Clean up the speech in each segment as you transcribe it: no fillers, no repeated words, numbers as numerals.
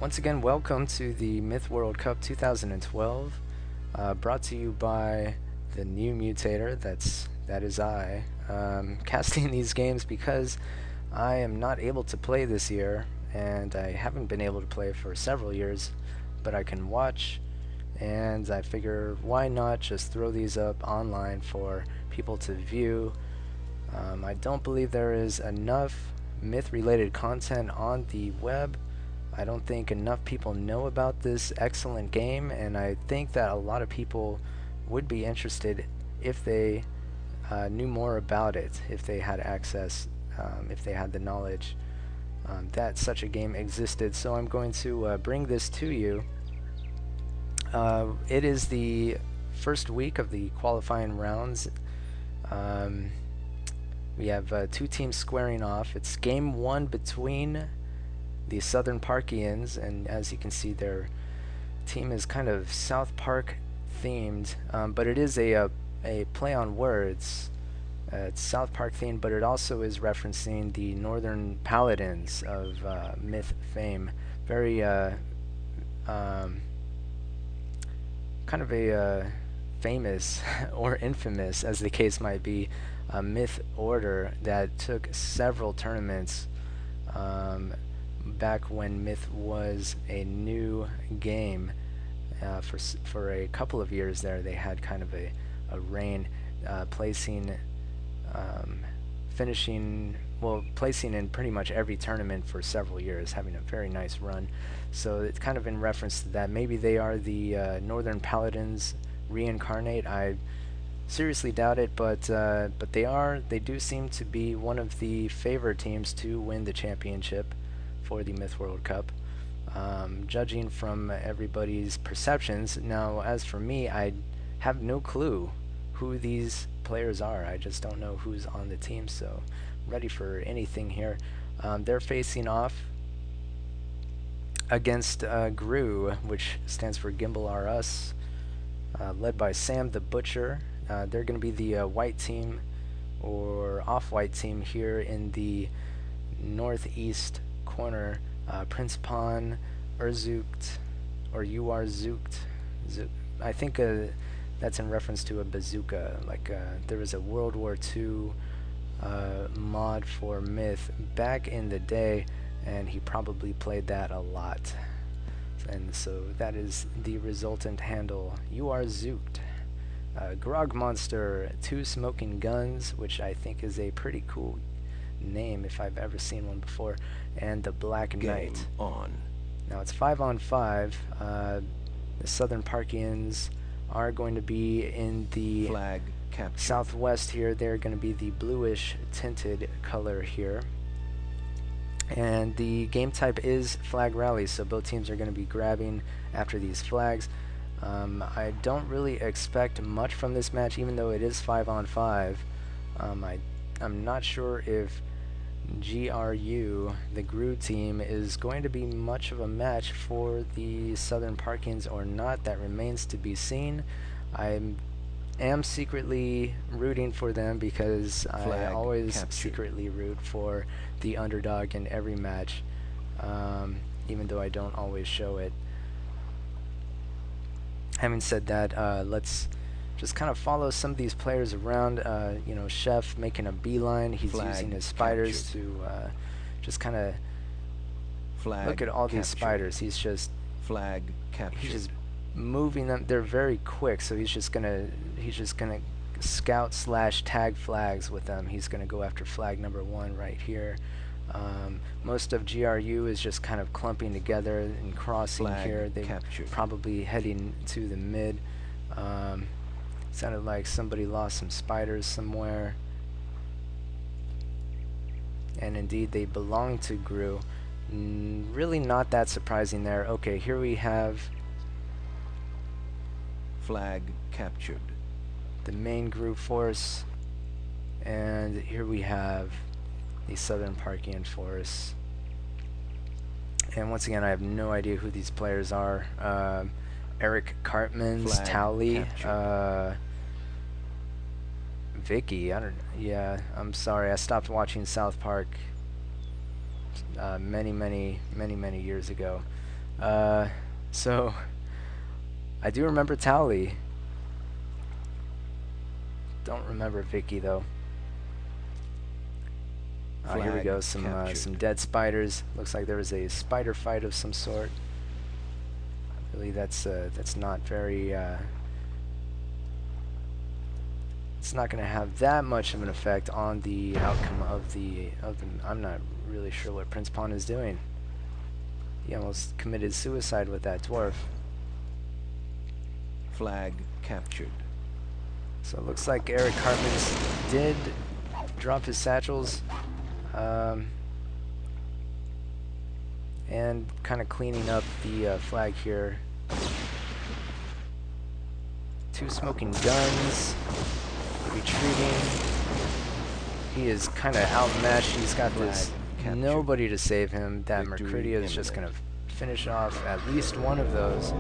Once again, welcome to the Myth World Cup 2012, brought to you by the NewMutator. That is I, casting these games because I am not able to play this year, and I haven't been able to play for several years, but I can watch, and I figure why not just throw these up online for people to view. I don't believe there is enough myth-related content on the web. I don't think enough people know about this excellent game, and I think that a lot of people would be interested if they knew more about it, if they had access, if they had the knowledge that such a game existed. So I'm going to bring this to you. It is the first week of the qualifying rounds. We have two teams squaring off. It's game one between the Southern Parkians, and as you can see, their team is kind of South Park themed, but it is a play on words. It's South Park themed, but it also is referencing the Northern Paladins of myth fame. Very kind of a famous or infamous, as the case might be, myth order that took several tournaments back when Myth was a new game. For a couple of years there, they had kind of a reign, placing in pretty much every tournament for several years, having a very nice run. So it's kind of in reference to that. Maybe they are the Northern Paladins reincarnate. I seriously doubt it, but they do seem to be one of the favored teams to win the championship for the Myth World Cup, judging from everybody's perceptions. Now, as for me, I have no clue who these players are. I just don't know who's on the team, so I'm ready for anything here. They're facing off against GRU, which stands for Gimbal R Us, led by Sam the Butcher. They're going to be the white team, or off-white team here in the northeast corner. Prince Pawn, Urzukt, or You Are Zukt. I think that's in reference to a bazooka. Like there was a World War II mod for Myth back in the day, and he probably played that a lot. And so that is the resultant handle. You Are Zukt. Grog Monster, Two Smoking Guns, which I think is a pretty cool name if I've ever seen one before, and the Black Knight. Game on. Now it's 5-on-5. The Southern Parkians are going to be in the Flag capture. southwest here. They're going to be the bluish tinted color here. And the game type is flag rally, so both teams are going to be grabbing after these flags. I don't really expect much from this match, even though it is 5-on-5. I'm not sure if GRU, the GRU team, is going to be much of a match for the Southern Parkians or not. That remains to be seen. I am secretly rooting for them because I always secretly root for the underdog in every match, even though I don't always show it. Having said that, let's just kind of follow some of these players around. You know, Chef making a beeline. He's using his spiders to just kind of look at all these spiders. He's just he's just moving them. They're very quick, so he's just gonna scout / tag flags with them. He's gonna go after flag number 1 right here. Most of GRU is just kind of clumping together and crossing here. They're probably heading to the mid. Sounded like somebody lost some spiders somewhere. And indeed, they belong to GRU. Really not that surprising there. Okay, here we have flag captured. The main GRU force. And here we have the Southern Parkian force. And once again, I have no idea who these players are. Eric Cartman's Towley, Vicky. I'm sorry. I stopped watching South Park many years ago. So I do remember Towley. Don't remember Vicky though. Here we go. Some dead spiders. Looks like there was a spider fight of some sort. Really, that's not very. It's not going to have that much of an effect on the outcome of the. I'm not really sure what Prince Pawn is doing. He almost committed suicide with that dwarf. Flag captured. So it looks like Eric Cartman did drop his satchels. And kind of cleaning up the flag here. 2 smoking guns. Retreating. He is kind of outmatched. He's got this nobody to save him. That Mercurio is just going to finish off at least one of those.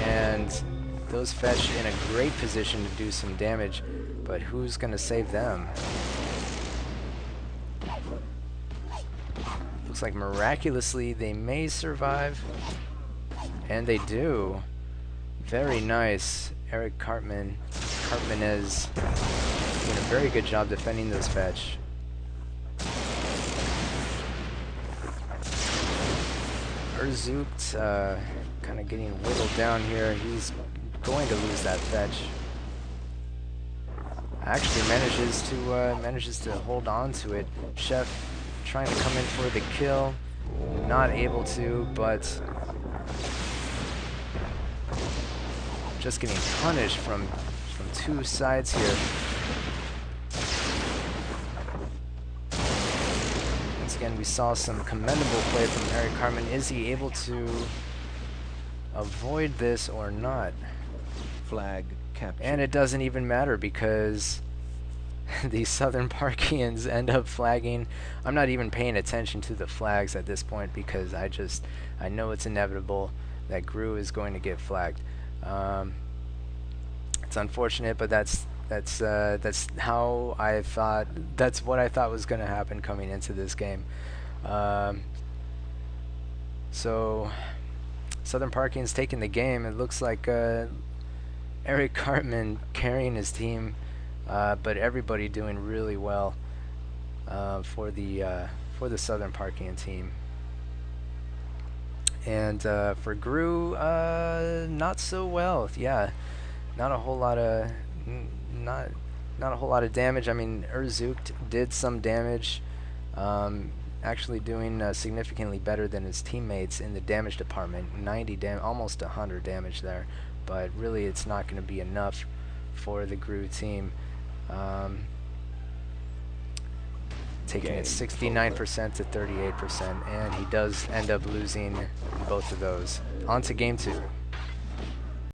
And those fetch in a great position to do some damage. But who's going to save them? Looks like miraculously they may survive. And they do. Very nice. Eric Cartmanez doing a very good job defending those fetch. Urzupt kind of getting whittled down here. He's going to lose that fetch. Actually manages to hold on to it. Chef trying to come in for the kill, not able to, but just getting punished from 2 sides here. Once again, we saw some commendable play from Eric Cartman. Is he able to avoid this or not? Flag captured. And it doesn't even matter because the Southern Parkians end up flagging. I'm not even paying attention to the flags at this point because I know it's inevitable that Gru is going to get flagged. It's unfortunate, but that's how I thought. That's what I thought was going to happen coming into this game. So Southern Parkians taking the game. It looks like Eric Cartman carrying his team. But everybody doing really well for the Southern Parkian team. And for Gru, not so well. Yeah, not a whole lot of damage. I mean, Urzupt did some damage, actually doing significantly better than his teammates in the damage department. 90 damage, almost 100 damage there. But really, it's not going to be enough for the Gru team. Taking it 69% to 38%, and he does end up losing both of those. On to game 2.